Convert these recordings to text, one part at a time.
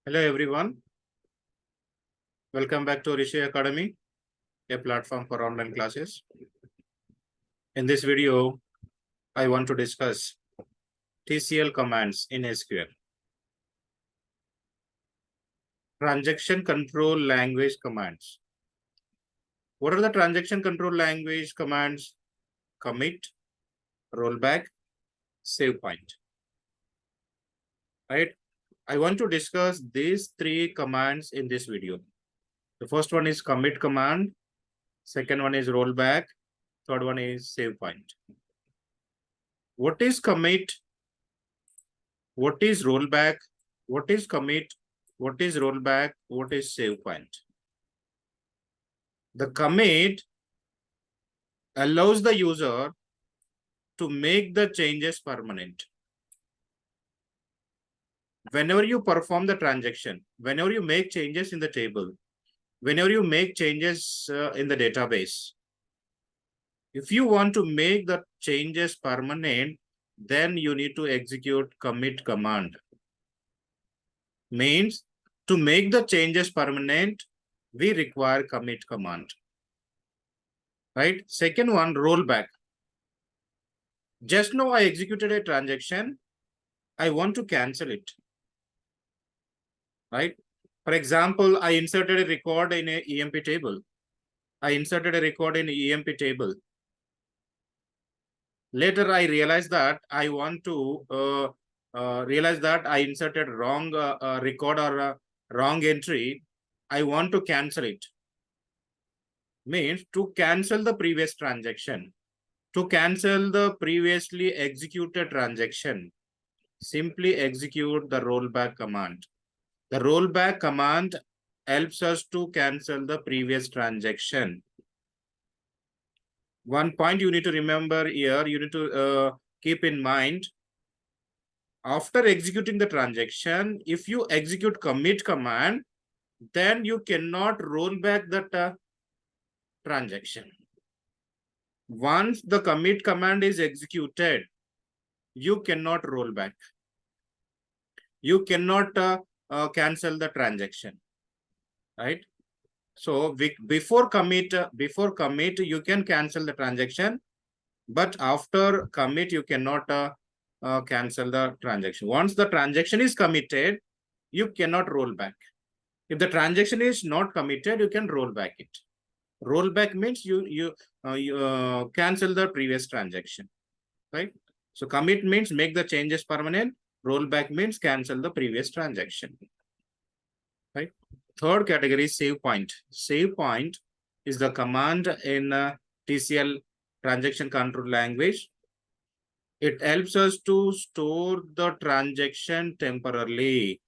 Hello everyone, welcome back to Rishi Academy, a platform for online classes. In this video, I want to discuss TCL commands in SQL. Transaction control language commands. What are the transaction control language commands? Commit, rollback, save point. Right? I want to discuss these three commands in this video. The first one is commit command, second one is rollback, third one is save point. What is commit? What is rollback? What is commit? What is rollback? What is save point? The commit allows the user to make the changes permanent. Whenever you perform the transaction, whenever you make changes in the table, whenever you make changes in the database, if you want to make the changes permanent, then you need to execute commit command. Means to make the changes permanent, we require commit command. Right? Second one, rollback. Just now I executed a transaction. I want to cancel it. Right? For example, I inserted a record in a EMP table. Later, I realized that I want to realize that I inserted wrong record or wrong entry. I want to cancel it. Means to cancel the previous transaction. To cancel the previously executed transaction, simply execute the rollback command. The rollback command helps us to cancel the previous transaction. One point you need to remember here, you need to keep in mind, after executing the transaction, if you execute commit command, then you cannot roll back that transaction. Once the commit command is executed, you cannot roll back. You cannot cancel the transaction, right? So before commit, you can cancel the transaction, but after commit, you cannot cancel the transaction. Once the transaction is committed, you cannot roll back. If the transaction is not committed, you can roll back it. Rollback means you cancel the previous transaction, right? So commit means make the changes permanent. Rollback means cancel the previous transaction, right? Third category is save point. Save point is the command in TCL transaction control language. It helps us to store the transaction temporarily.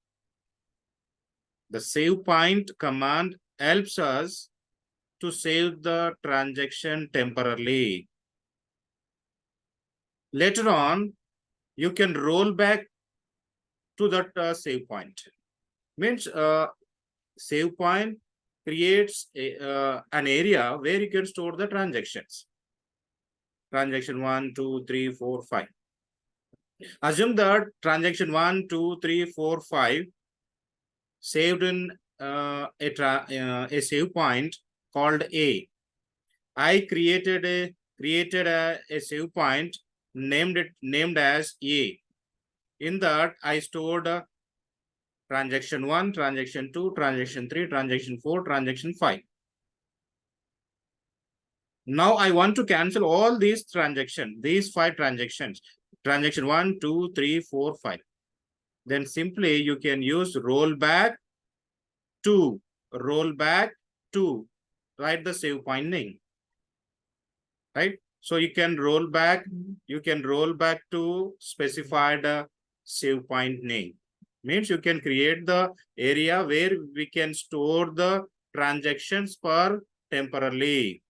The save point command helps us to save the transaction temporarily. Later on, you can roll back to that save point. Means save point creates an area where you can store the transactions. Transaction 1, 2, 3, 4, 5. Assume that transaction 1, 2, 3, 4, 5 saved in a save point called A. I created a save point named as A. In that I stored transaction 1, transaction 2, transaction 3, transaction 4, transaction 5. Now I want to cancel all these transactions, these 5 transactions, transaction 1, 2, 3, 4, 5. Then simply you can use rollback to, write the save point name, right? So you can roll back to specified save point name. Means you can create the area where we can store the transactions per temporarily.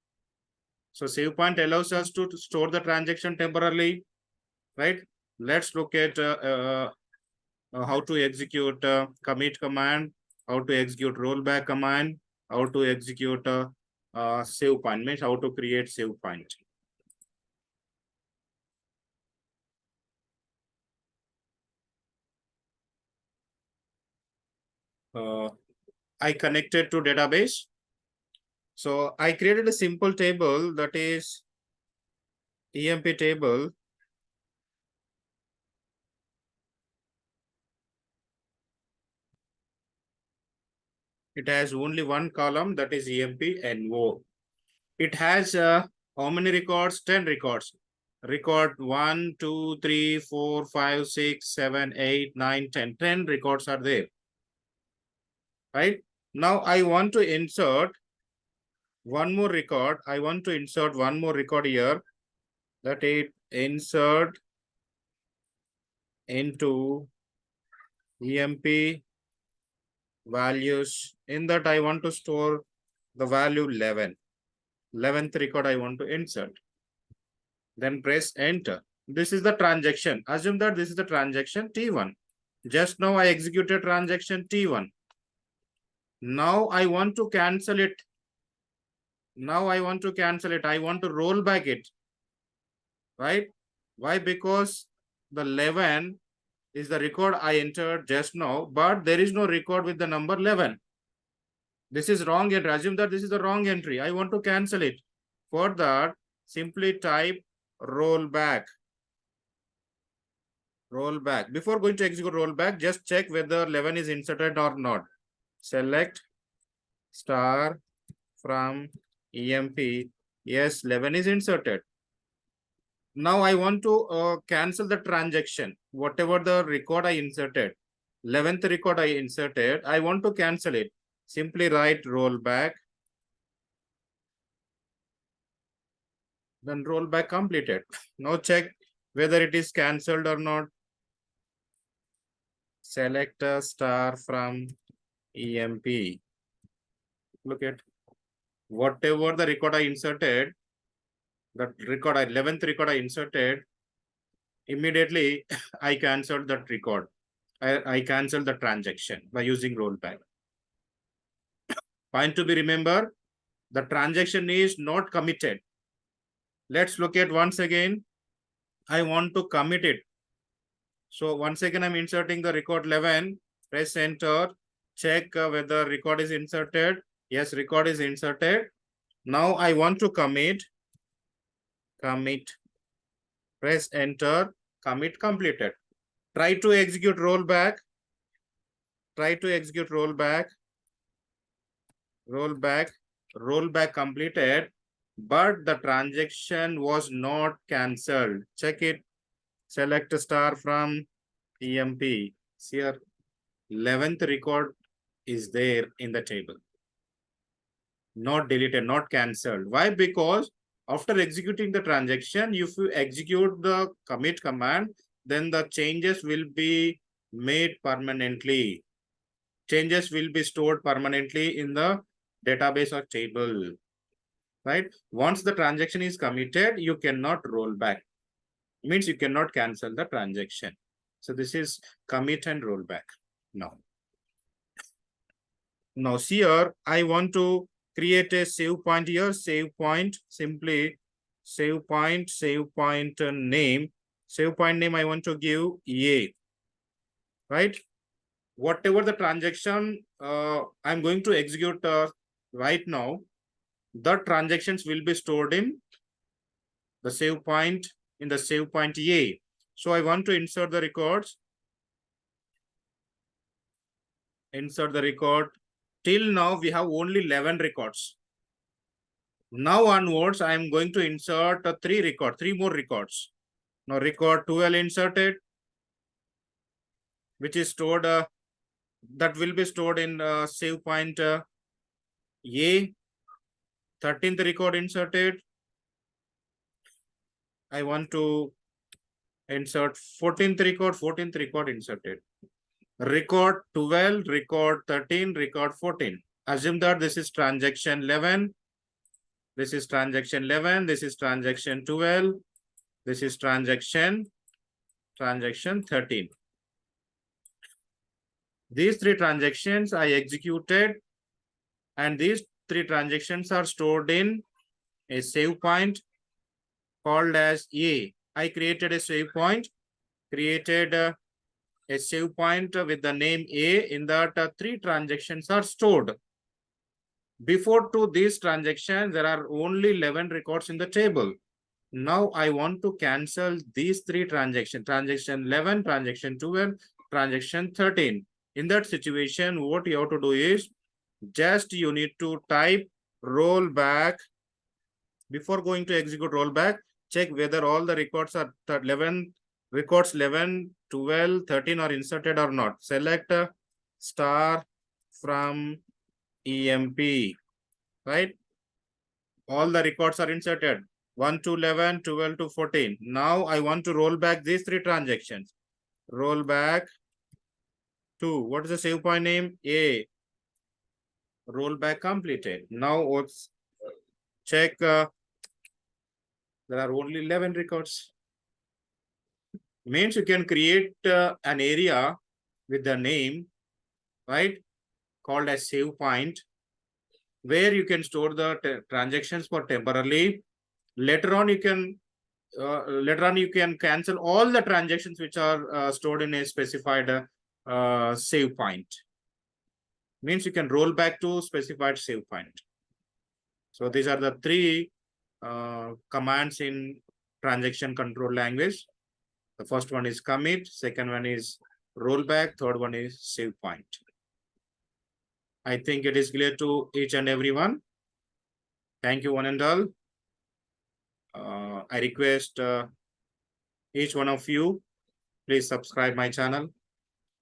So save point allows us to store the transaction temporarily, right? Let's look at how to execute commit command, how to execute rollback command, how to execute save point, means how to create save point. I connected to database. So I created a simple table, that is EMP table. It has only one column, that is EMP NO. It has how many records? 10 records. Record 1, 2, 3, 4, 5, 6, 7, 8, 9, 10. 10 records are there. Right? Now I want to insert one more record. I want to insert one more record here. That is insert into EMP values. In that I want to store the value 11. 11th record I want to insert. Then press enter. This is the transaction. Assume that this is the transaction T1. Just now I executed transaction T1. Now I want to cancel it. I want to roll back it. Right? Why? Because the 11 is the record I entered just now, but there is no record with the number 11. This is wrong entry. Assume that this is the wrong entry. I want to cancel it. For that, simply type rollback. Rollback. Before going to execute rollback, just check whether 11 is inserted or not. Select star from EMP. Yes, 11 is inserted. Now I want to cancel the transaction. Whatever the record I inserted, 11th record I inserted, I want to cancel it. Simply write rollback. Then rollback completed. Now check whether it is cancelled or not. Select a star from EMP. Look at whatever the record I inserted, that record, 11th record I inserted, immediately I cancelled that record. I cancelled the transaction by using rollback. Point to be remember, the transaction is not committed. Let's look at once again. I want to commit it. So once again, I'm inserting the record 11, press enter, check whether record is inserted. Yes, record is inserted. Now I want to commit, press enter, commit completed. Try to execute rollback. Rollback completed, but the transaction was not cancelled. Check it. Select a star from EMP. Here, 11th record is there in the table. Not deleted, not cancelled. Why? Because after executing the transaction, if you execute the commit command, then the changes will be made permanently. Changes will be stored permanently in the database or table. Right? Once the transaction is committed, you cannot roll back. Means you cannot cancel the transaction. So this is commit and rollback. Now here I want to create a save point here. Save point, simply save point name. Save point name I want to give A. Right? Whatever the transaction I'm going to execute right now, the transactions will be stored in the save point, in the save point A. So I want to insert the records. Insert the record. Till now, we have only 11 records. Now onwards, I am going to insert three more records. Now record 12 inserted, which is stored, that will be stored in save point A. 13th record inserted. I want to insert 14th record inserted. Record 12, record 13, record 14. Assume that this is transaction 11. This is transaction 11. This is transaction 12. This is transaction 13. These three transactions I executed, and these three transactions are stored in a save point called as A. I created a save point, created a save point with the name A in that three transactions are stored. Before to this transaction, there are only 11 records in the table. Now I want to cancel these three transactions, transaction 11, transaction 12, transaction 13. In that situation, what you have to do is just you need to type rollback. Before going to execute rollback, check whether all the records are 11, records 11, 12, 13 are inserted or not. Select star from EMP, right? All the records are inserted. 1 to 11, 12 to 14. Now I want to roll back these three transactions. Roll back to, what is the save point name? A. Rollback completed. Now let's check. There are only 11 records. Means you can create an area with the name, right, called as save point, where you can store the transactions for temporarily. Later on you can cancel all the transactions which are stored in a specified save point. Means you can roll back to specified save point. So these are the three commands in transaction control language. The first one is commit, second one is rollback, third one is save point. I think it is clear to each and everyone. Thank you, one and all. I request each one of you, please subscribe my channel,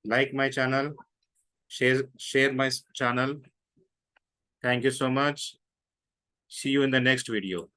like my channel, share my channel. Thank you so much. See you in the next video.